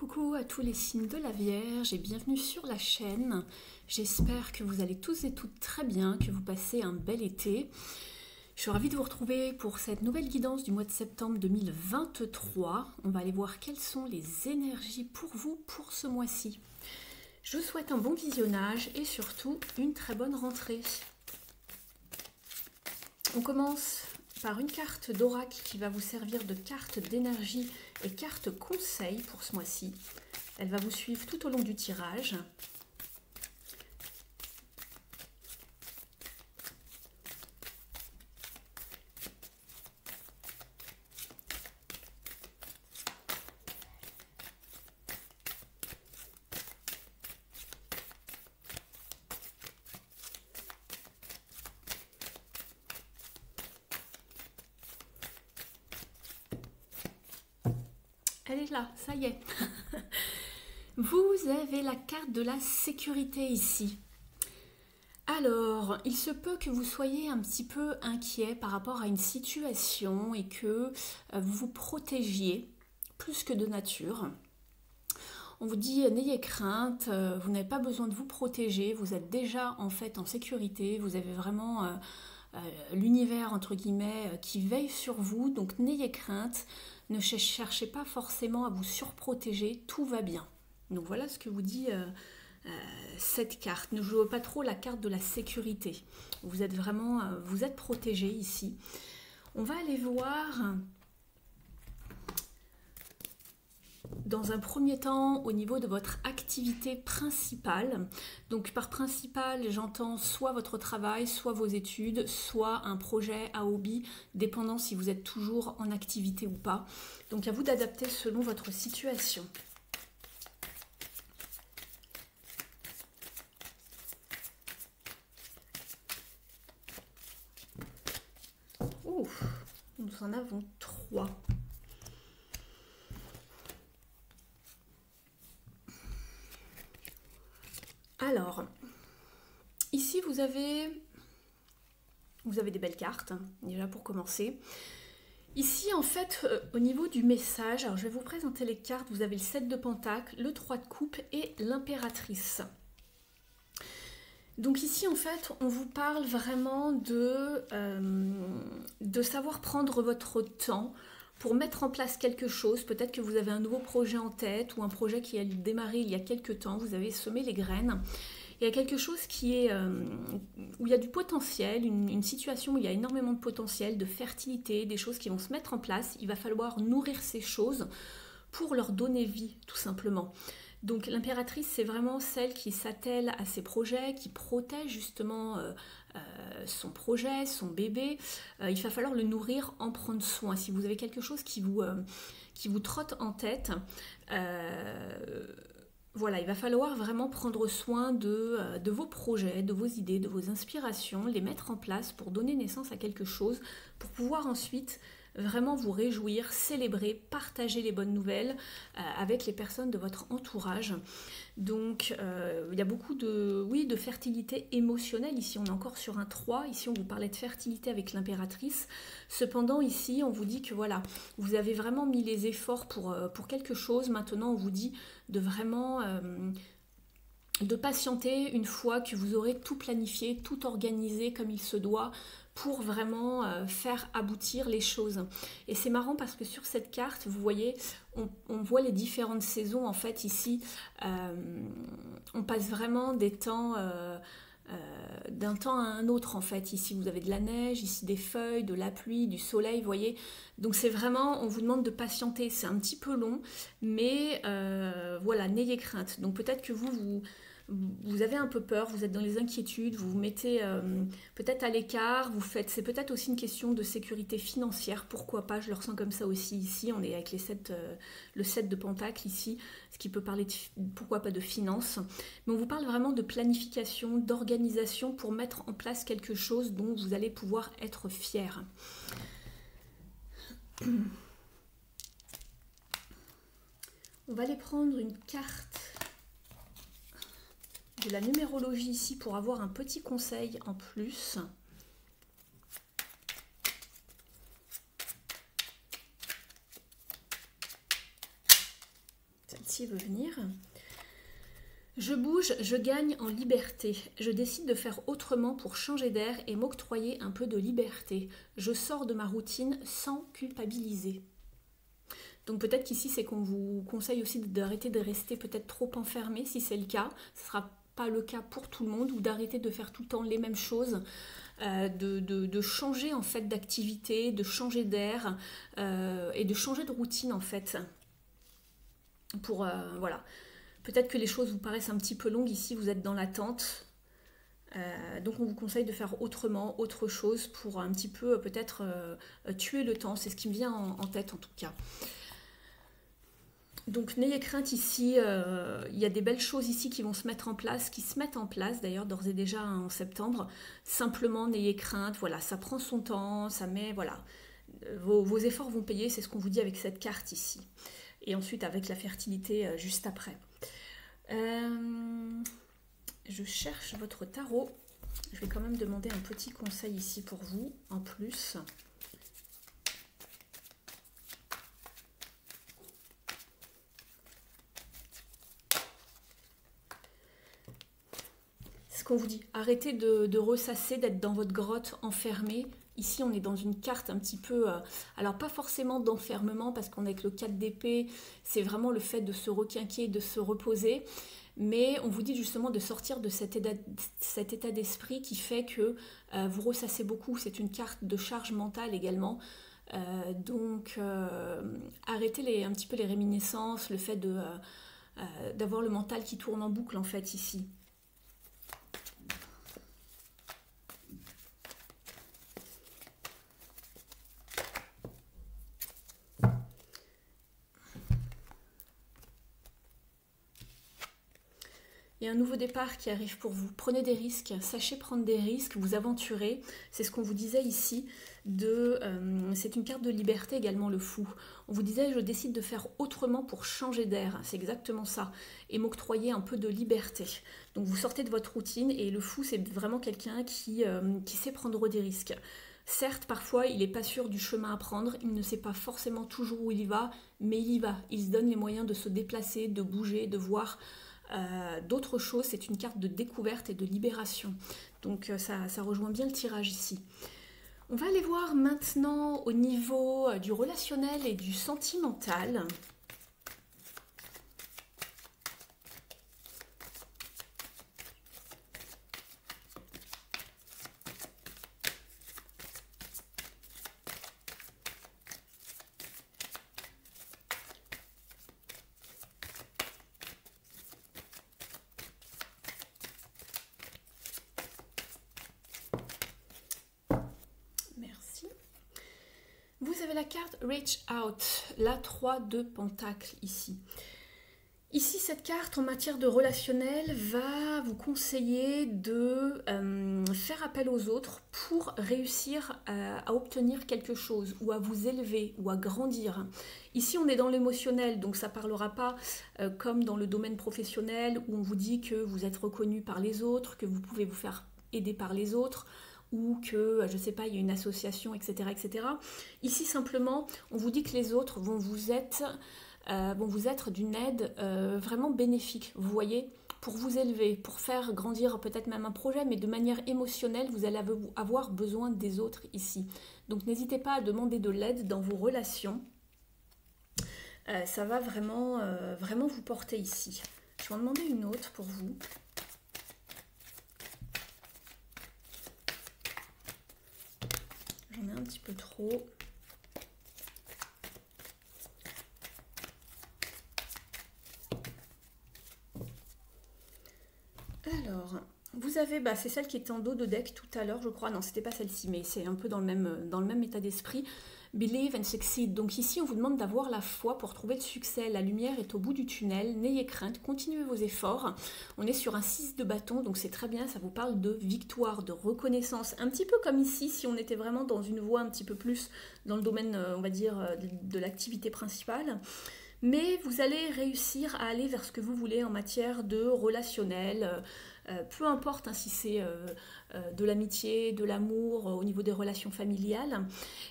Coucou à tous les signes de la Vierge et bienvenue sur la chaîne. J'espère que vous allez tous et toutes très bien, que vous passez un bel été. Je suis ravie de vous retrouver pour cette nouvelle guidance du mois de septembre 2023. On va aller voir quelles sont les énergies pour vous pour ce mois-ci. Je vous souhaite un bon visionnage et surtout une très bonne rentrée. On commence par une carte d'oracle qui va vous servir de carte d'énergie et carte conseil pour ce mois-ci. Elle va vous suivre tout au long du tirage. Elle est là, ça y est. Vous avez la carte de la sécurité ici. Alors, il se peut que vous soyez un petit peu inquiet par rapport à une situation et que vous vous protégiez plus que de nature. On vous dit, n'ayez crainte, vous n'avez pas besoin de vous protéger, vous êtes déjà en fait en sécurité, vous avez vraiment l'univers entre guillemets qui veille sur vous, donc n'ayez crainte, ne cherchez pas forcément à vous surprotéger, tout va bien. Donc voilà ce que vous dit cette carte. Ne jouez pas trop la carte de la sécurité. Vous êtes vraiment, vous êtes protégé ici. On va aller voir dans un premier temps au niveau de votre activité principale. Donc par principal, j'entends soit votre travail, soit vos études, soit un projet, un hobby, dépendant si vous êtes toujours en activité ou pas. Donc à vous d'adapter selon votre situation. Ouf, nous en avons 3. Alors, ici vous avez des belles cartes, déjà pour commencer. Ici, en fait, au niveau du message, alors je vais vous présenter les cartes. Vous avez le 7 de Pentacle, le 3 de Coupe et l'Impératrice. Donc ici, en fait, on vous parle vraiment de savoir prendre votre temps pour mettre en place quelque chose. Peut-être que vous avez un nouveau projet en tête ou un projet qui a démarré il y a quelques temps. Vous avez semé les graines. Il y a quelque chose qui est où il y a du potentiel, une situation où il y a énormément de potentiel, de fertilité, des choses qui vont se mettre en place. Il va falloir nourrir ces choses pour leur donner vie, tout simplement. Donc l'impératrice, c'est vraiment celle qui s'attelle à ses projets, qui protège justement son projet, son bébé. Il va falloir le nourrir, en prendre soin. Si vous avez quelque chose qui vous trotte en tête, voilà, il va falloir vraiment prendre soin de vos projets, de vos idées, de vos inspirations, les mettre en place pour donner naissance à quelque chose, pour pouvoir ensuite vraiment vous réjouir, célébrer, partager les bonnes nouvelles avec les personnes de votre entourage. Donc il y a beaucoup de fertilité émotionnelle. Ici on est encore sur un 3, ici on vous parlait de fertilité avec l'impératrice. Cependant ici on vous dit que voilà, vous avez vraiment mis les efforts pour quelque chose. Maintenant on vous dit de vraiment de patienter une fois que vous aurez tout planifié, tout organisé comme il se doit, pour vraiment faire aboutir les choses. Et c'est marrant parce que sur cette carte, vous voyez, on voit les différentes saisons. En fait, ici, on passe vraiment des temps, d'un temps à un autre. En fait, ici, vous avez de la neige, ici des feuilles, de la pluie, du soleil, vous voyez. Donc c'est vraiment, on vous demande de patienter. C'est un petit peu long, mais voilà, n'ayez crainte. Donc peut-être que vous avez un peu peur, vous êtes dans les inquiétudes, vous vous mettez peut-être à l'écart, c'est peut-être aussi une question de sécurité financière, pourquoi pas, je le ressens comme ça aussi ici, on est avec le 7 de Pentacle ici, ce qui peut parler de, pourquoi pas de finances, mais on vous parle vraiment de planification, d'organisation pour mettre en place quelque chose dont vous allez pouvoir être fiers. On va aller prendre une carte de la numérologie ici pour avoir un petit conseil en plus. s'il veut venir. Je bouge, je gagne en liberté. Je décide de faire autrement pour changer d'air et m'octroyer un peu de liberté. Je sors de ma routine sans culpabiliser. Donc peut-être qu'ici, c'est qu'on vous conseille aussi d'arrêter de rester peut-être trop enfermé, si c'est le cas. Ce ne sera pas le cas pour tout le monde, ou d'arrêter de faire tout le temps les mêmes choses, de changer en fait d'activité, de changer d'air et de changer de routine en fait. Pour voilà. Peut-être que les choses vous paraissent un petit peu longues ici, vous êtes dans l'attente. Donc on vous conseille de faire autrement, autre chose pour un petit peu peut-être tuer le temps. C'est ce qui me vient en tête en tout cas. Donc n'ayez crainte ici, il y a des belles choses ici qui vont se mettre en place, qui se mettent en place d'ailleurs d'ores et déjà en septembre. Simplement n'ayez crainte, voilà, ça prend son temps, ça met, voilà, vos efforts vont payer, c'est ce qu'on vous dit avec cette carte ici. Et ensuite avec la fertilité juste après. Je cherche votre tarot. Je vais quand même demander un petit conseil ici pour vous, en plus. C'est ce qu'on vous dit. Arrêtez de ressasser, d'être dans votre grotte enfermée. Ici, on est dans une carte un petit peu... alors, pas forcément d'enfermement, parce qu'on est avec le 4 d'épée, c'est vraiment le fait de se requinquer, de se reposer. Mais on vous dit justement de sortir de cet état d'esprit qui fait que vous ressassez beaucoup. C'est une carte de charge mentale également. Donc, arrêtez un petit peu les réminiscences, le fait d'avoir le mental qui tourne en boucle en fait ici. Il y a un nouveau départ qui arrive pour vous. Prenez des risques, sachez prendre des risques, vous aventurez. C'est ce qu'on vous disait ici. C'est une carte de liberté également, le fou. On vous disait, je décide de faire autrement pour changer d'air. C'est exactement ça. Et m'octroyer un peu de liberté. Donc vous sortez de votre routine et le fou, c'est vraiment quelqu'un qui sait prendre des risques. Certes, parfois, il n'est pas sûr du chemin à prendre. Il ne sait pas forcément toujours où il va, mais il y va. Il se donne les moyens de se déplacer, de bouger, de voir... d'autres choses. C'est une carte de découverte et de libération. Donc ça rejoint bien le tirage ici. On va aller voir maintenant au niveau du relationnel et du sentimental. Vous avez la carte Reach Out, la 3 de Pentacle ici. Ici, cette carte en matière de relationnel va vous conseiller de faire appel aux autres pour réussir à obtenir quelque chose ou à vous élever ou à grandir. Ici, on est dans l'émotionnel, donc ça ne parlera pas comme dans le domaine professionnel où on vous dit que vous êtes reconnu par les autres, que vous pouvez vous faire aider par les autres, ou que, je ne sais pas, il y a une association, etc., etc. Ici, simplement, on vous dit que les autres vont vous être d'une aide vraiment bénéfique, vous voyez, pour vous élever, pour faire grandir peut-être même un projet, mais de manière émotionnelle, vous allez avoir besoin des autres ici. Donc, n'hésitez pas à demander de l'aide dans vos relations. Ça va vraiment, vraiment vous porter ici. Je vais en demander une autre pour vous. J'en ai un petit peu trop. Alors, vous avez, c'est celle qui était en dos de deck tout à l'heure, je crois. Non, c'était pas celle-ci, mais c'est un peu dans le même état d'esprit. Believe and succeed. Donc ici, on vous demande d'avoir la foi pour trouver le succès. La lumière est au bout du tunnel. N'ayez crainte, continuez vos efforts. On est sur un 6 de bâton, donc c'est très bien. Ça vous parle de victoire, de reconnaissance. Un petit peu comme ici, si on était vraiment dans une voie un petit peu plus dans le domaine, on va dire, de l'activité principale. mais vous allez réussir à aller vers ce que vous voulez en matière de relationnel, peu importe hein, si c'est de l'amitié, de l'amour, au niveau des relations familiales.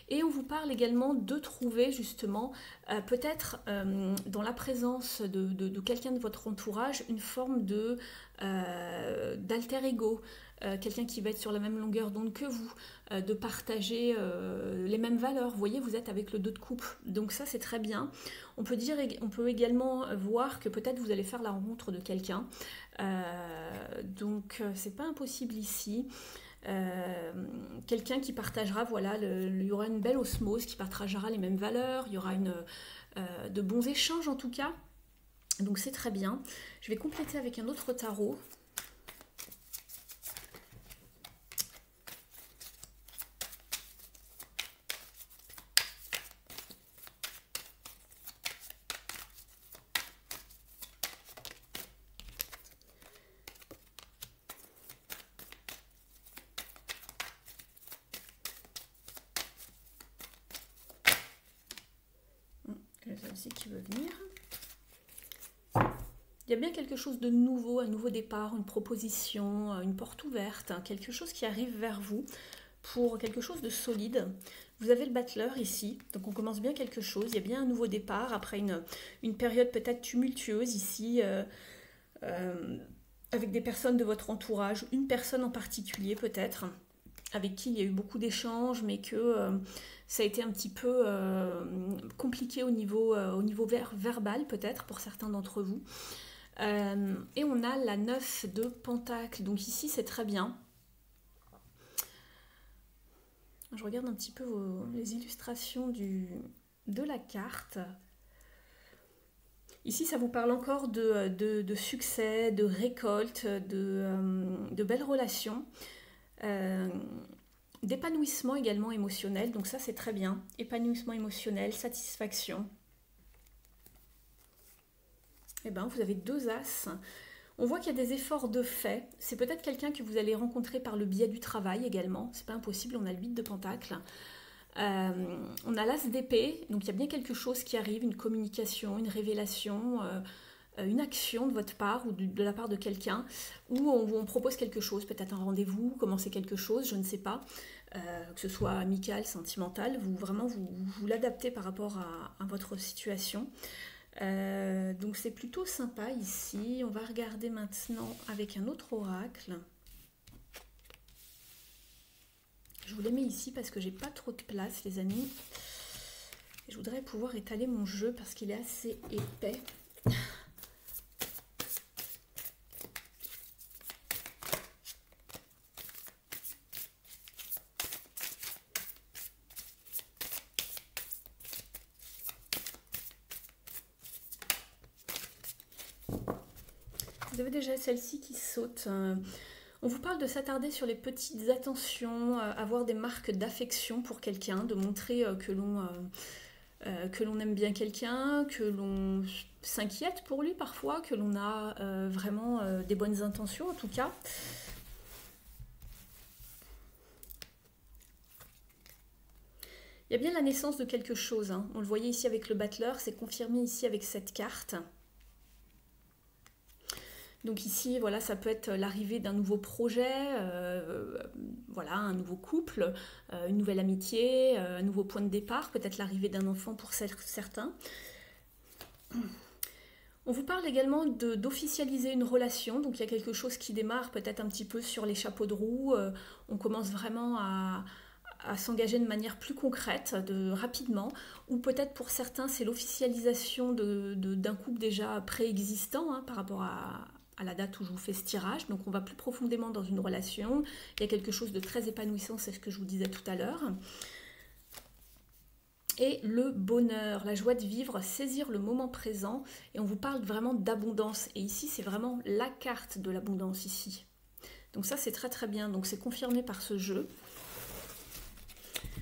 Et on vous parle également de trouver justement, peut-être dans la présence de quelqu'un de votre entourage, une forme d'alter ego. Quelqu'un qui va être sur la même longueur d'onde que vous, de partager les mêmes valeurs. Vous voyez, vous êtes avec le 2 de coupe, donc ça c'est très bien. On peut également voir que peut-être vous allez faire la rencontre de quelqu'un, donc c'est pas impossible ici. Quelqu'un qui partagera, voilà, il y aura une belle osmose, qui partagera les mêmes valeurs, il y aura de bons échanges en tout cas, donc c'est très bien. Je vais compléter avec un autre tarot. Celle-ci qui veut venir. Il y a bien quelque chose de nouveau, un nouveau départ, une proposition, une porte ouverte, hein, quelque chose qui arrive vers vous pour quelque chose de solide. Vous avez le battleur ici, donc on commence bien quelque chose. Il y a bien un nouveau départ après une période peut-être tumultueuse ici, avec des personnes de votre entourage, une personne en particulier peut-être, avec qui il y a eu beaucoup d'échanges, mais que ça a été un petit peu compliqué au niveau verbal peut-être pour certains d'entre vous. Et on a la 9 de Pentacle, donc ici c'est très bien. Je regarde un petit peu les illustrations de la carte. Ici ça vous parle encore de succès, de récolte, de belles relations. D'épanouissement également émotionnel, donc ça c'est très bien. Épanouissement émotionnel, satisfaction. Et bien vous avez 2 As. On voit qu'il y a des efforts de fait. C'est peut-être quelqu'un que vous allez rencontrer par le biais du travail également. C'est pas impossible, on a le 8 de Pentacle. On a l'As d'épée, donc il y a bien quelque chose qui arrive, une communication, une révélation, une action de votre part ou de la part de quelqu'un, où on propose quelque chose, peut-être un rendez-vous, commencer quelque chose, je ne sais pas, que ce soit amical, sentimental, vous l'adaptez par rapport à votre situation. Donc c'est plutôt sympa ici. On va regarder maintenant avec un autre oracle. Je vous les mets ici parce que j'ai pas trop de place les amis. Je voudrais pouvoir étaler mon jeu parce qu'il est assez épais. Vous avez déjà celle-ci qui saute. On vous parle de s'attarder sur les petites attentions, avoir des marques d'affection pour quelqu'un, de montrer que l'on aime bien quelqu'un, que l'on s'inquiète pour lui parfois, que l'on a vraiment des bonnes intentions en tout cas. Il y a bien la naissance de quelque chose, hein. On le voyait ici avec le battleur, c'est confirmé ici avec cette carte. Donc ici, voilà, ça peut être l'arrivée d'un nouveau projet, voilà, un nouveau couple, une nouvelle amitié, un nouveau point de départ, peut-être l'arrivée d'un enfant pour certains. On vous parle également d'officialiser une relation, donc il y a quelque chose qui démarre peut-être un petit peu sur les chapeaux de roue, on commence vraiment à s'engager de manière plus concrète, rapidement, ou peut-être pour certains c'est l'officialisation d'un couple déjà préexistant hein, par rapport à la date où je vous fais ce tirage, donc on va plus profondément dans une relation, il y a quelque chose de très épanouissant, c'est ce que je vous disais tout à l'heure. Et le bonheur, la joie de vivre, saisir le moment présent, et on vous parle vraiment d'abondance, et ici c'est vraiment la carte de l'abondance ici. Donc ça c'est très très bien, donc c'est confirmé par ce jeu.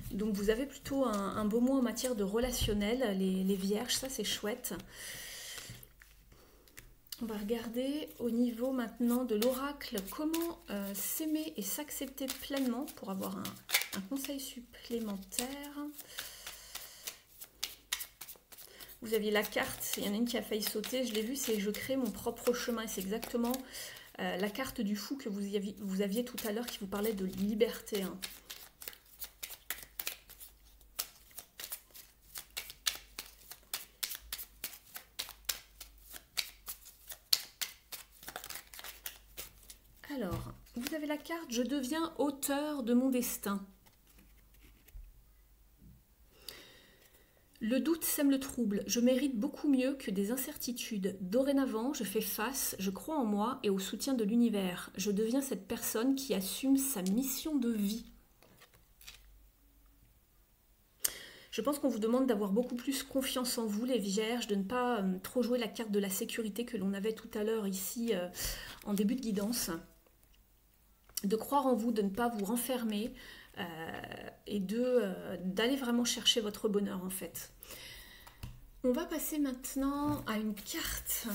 Donc vous avez plutôt un beau mois en matière de relationnel, les vierges, ça c'est chouette. On va regarder au niveau maintenant de l'oracle, comment s'aimer et s'accepter pleinement pour avoir un conseil supplémentaire. Vous aviez la carte, il y en a une qui a failli sauter, je l'ai vu, c'est je crée mon propre chemin. C'est exactement la carte du fou que vous aviez tout à l'heure qui vous parlait de liberté. Hein. Alors, vous avez la carte « Je deviens auteur de mon destin ». Le doute sème le trouble. Je mérite beaucoup mieux que des incertitudes. Dorénavant, je fais face, je crois en moi et au soutien de l'univers. Je deviens cette personne qui assume sa mission de vie. Je pense qu'on vous demande d'avoir beaucoup plus confiance en vous, les vierges, de ne pas trop jouer la carte de la sécurité que l'on avait tout à l'heure ici en début de guidance. De croire en vous, de ne pas vous renfermer et d'aller vraiment chercher votre bonheur en fait. On va passer maintenant à une carte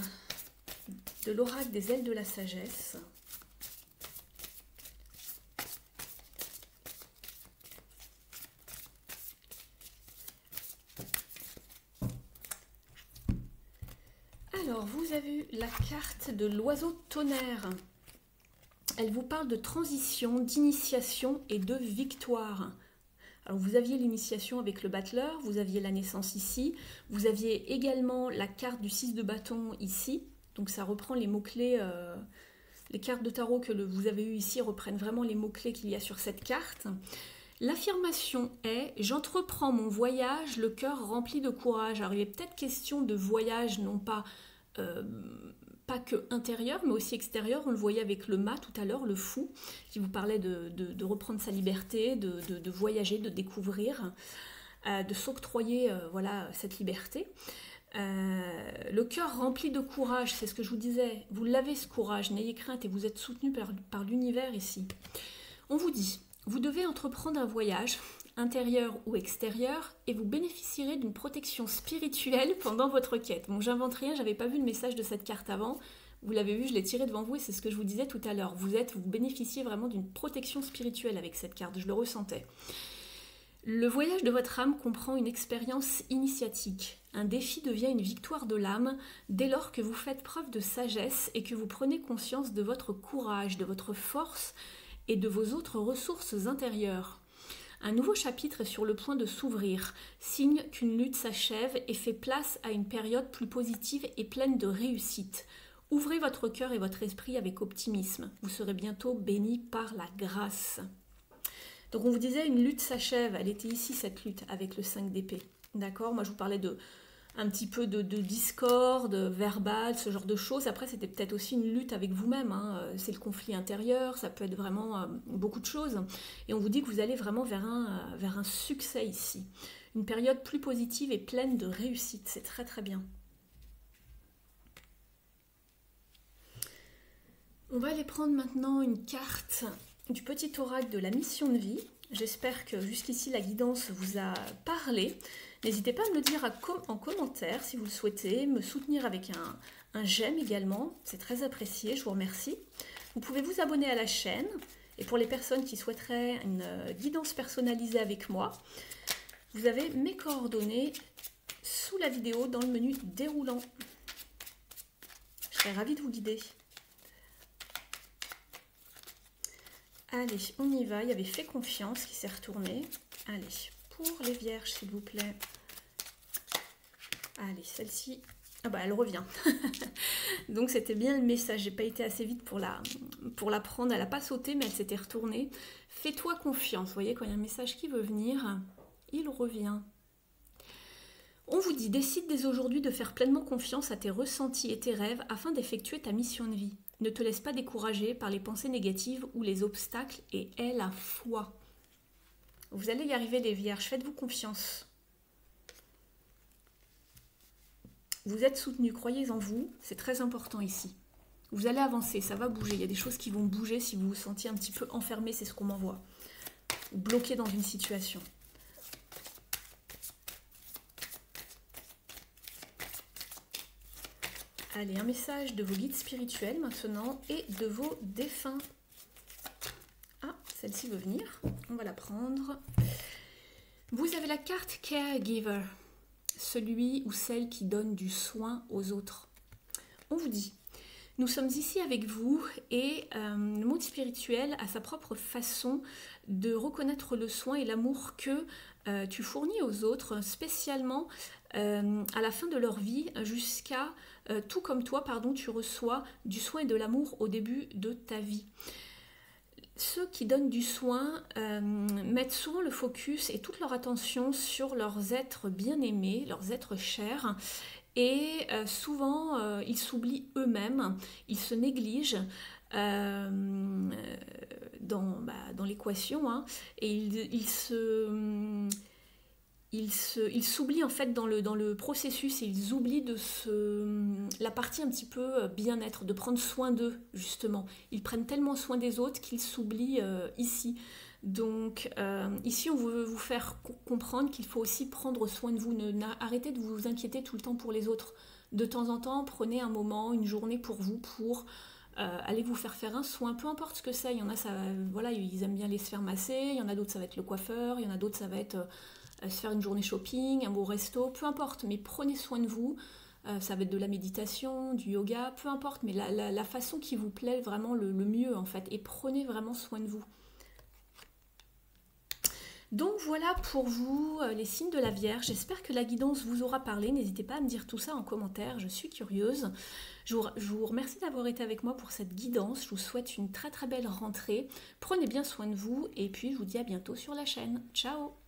de l'oracle des ailes de la sagesse. Alors, vous avez eu la carte de l'oiseau tonnerre. Elle vous parle de transition, d'initiation et de victoire. Alors, vous aviez l'initiation avec le battleur, vous aviez la naissance ici, vous aviez également la carte du 6 de bâton ici. Donc, ça reprend les mots-clés, les cartes de tarot que vous avez eues ici reprennent vraiment les mots-clés qu'il y a sur cette carte. L'affirmation est « J'entreprends mon voyage, le cœur rempli de courage ». Alors, il est peut-être question de voyage, non pas... pas que intérieur, mais aussi extérieur. On le voyait avec le mât tout à l'heure, le fou, qui vous parlait de reprendre sa liberté, de voyager, de découvrir, de s'octroyer voilà, cette liberté. Le cœur rempli de courage, c'est ce que je vous disais. Vous l'avez ce courage, n'ayez crainte et vous êtes soutenu par l'univers ici. On vous dit, vous devez entreprendre un voyage, intérieur ou extérieur, et vous bénéficierez d'une protection spirituelle pendant votre quête. Bon, j'invente rien, j'avais pas vu le message de cette carte avant. Vous l'avez vu, je l'ai tiré devant vous et c'est ce que je vous disais tout à l'heure. Vous bénéficiez vraiment d'une protection spirituelle avec cette carte, je le ressentais. Le voyage de votre âme comprend une expérience initiatique. Un défi devient une victoire de l'âme dès lors que vous faites preuve de sagesse et que vous prenez conscience de votre courage, de votre force et de vos autres ressources intérieures. Un nouveau chapitre est sur le point de s'ouvrir, signe qu'une lutte s'achève et fait place à une période plus positive et pleine de réussite. Ouvrez votre cœur et votre esprit avec optimisme. Vous serez bientôt bénis par la grâce. Donc on vous disait une lutte s'achève. Elle était ici cette lutte avec le 5 d'épée. D'accord ? Moi je vous parlais un petit peu de discorde, verbal, ce genre de choses. Après, c'était peut-être aussi une lutte avec vous-même. Hein. C'est le conflit intérieur, ça peut être vraiment beaucoup de choses. Et on vous dit que vous allez vraiment vers un succès ici. Une période plus positive et pleine de réussite. C'est très très bien. On va aller prendre maintenant une carte du petit oracle de la mission de vie. J'espère que jusqu'ici la guidance vous a parlé. N'hésitez pas à me le dire en commentaire si vous le souhaitez, me soutenir avec un j'aime également, c'est très apprécié, je vous remercie. Vous pouvez vous abonner à la chaîne et pour les personnes qui souhaiteraient une guidance personnalisée avec moi, vous avez mes coordonnées sous la vidéo dans le menu déroulant. Je serais ravie de vous guider. Allez, on y va, il y avait fait confiance qui s'est retourné. Allez, pour les vierges s'il vous plaît. Allez, celle-ci, ah bah elle revient. Donc c'était bien le message, j'ai pas été assez vite pour la prendre, elle n'a pas sauté mais elle s'était retournée. Fais-toi confiance, vous voyez quand il y a un message qui veut venir, il revient. On vous dit, décide dès aujourd'hui de faire pleinement confiance à tes ressentis et tes rêves afin d'effectuer ta mission de vie. Ne te laisse pas décourager par les pensées négatives ou les obstacles et aie la foi. Vous allez y arriver les vierges, faites-vous confiance. Vous êtes soutenus, croyez en vous, c'est très important ici. Vous allez avancer, ça va bouger, il y a des choses qui vont bouger si vous vous sentiez un petit peu enfermé, c'est ce qu'on m'envoie. Ou bloqué dans une situation. Allez, un message de vos guides spirituels maintenant et de vos défunts. Ah, celle-ci veut venir, on va la prendre. Vous avez la carte Caregiver. celui ou celle qui donne du soin aux autres. On vous dit, nous sommes ici avec vous et le monde spirituel a sa propre façon de reconnaître le soin et l'amour que tu fournis aux autres, spécialement à la fin de leur vie, jusqu'à tout comme toi, pardon, tu reçois du soin et de l'amour au début de ta vie. Ceux qui donnent du soin mettent souvent le focus et toute leur attention sur leurs êtres bien-aimés, leurs êtres chers, et souvent ils s'oublient eux-mêmes, ils se négligent dans l'équation, hein, et ils s'oublient en fait dans le processus, et ils oublient la partie un petit peu bien-être, de prendre soin d'eux justement. Ils prennent tellement soin des autres qu'ils s'oublient ici. Donc ici on veut vous faire comprendre qu'il faut aussi prendre soin de vous. Arrêtez de vous inquiéter tout le temps pour les autres. De temps en temps, prenez un moment, une journée pour vous, pour allez vous faire un soin, peu importe ce que c'est. Il y en a, voilà, ils aiment bien les se faire masser, il y en a d'autres ça va être le coiffeur, il y en a d'autres ça va être se faire une journée shopping, un beau resto, peu importe, mais prenez soin de vous. Ça va être de la méditation, du yoga, peu importe, mais la façon qui vous plaît vraiment le mieux en fait, et prenez vraiment soin de vous. Donc voilà pour vous les signes de la Vierge. J'espère que la guidance vous aura parlé. N'hésitez pas à me dire tout ça en commentaire, je suis curieuse. Je vous remercie d'avoir été avec moi pour cette guidance. Je vous souhaite une très très belle rentrée. Prenez bien soin de vous et puis je vous dis à bientôt sur la chaîne. Ciao!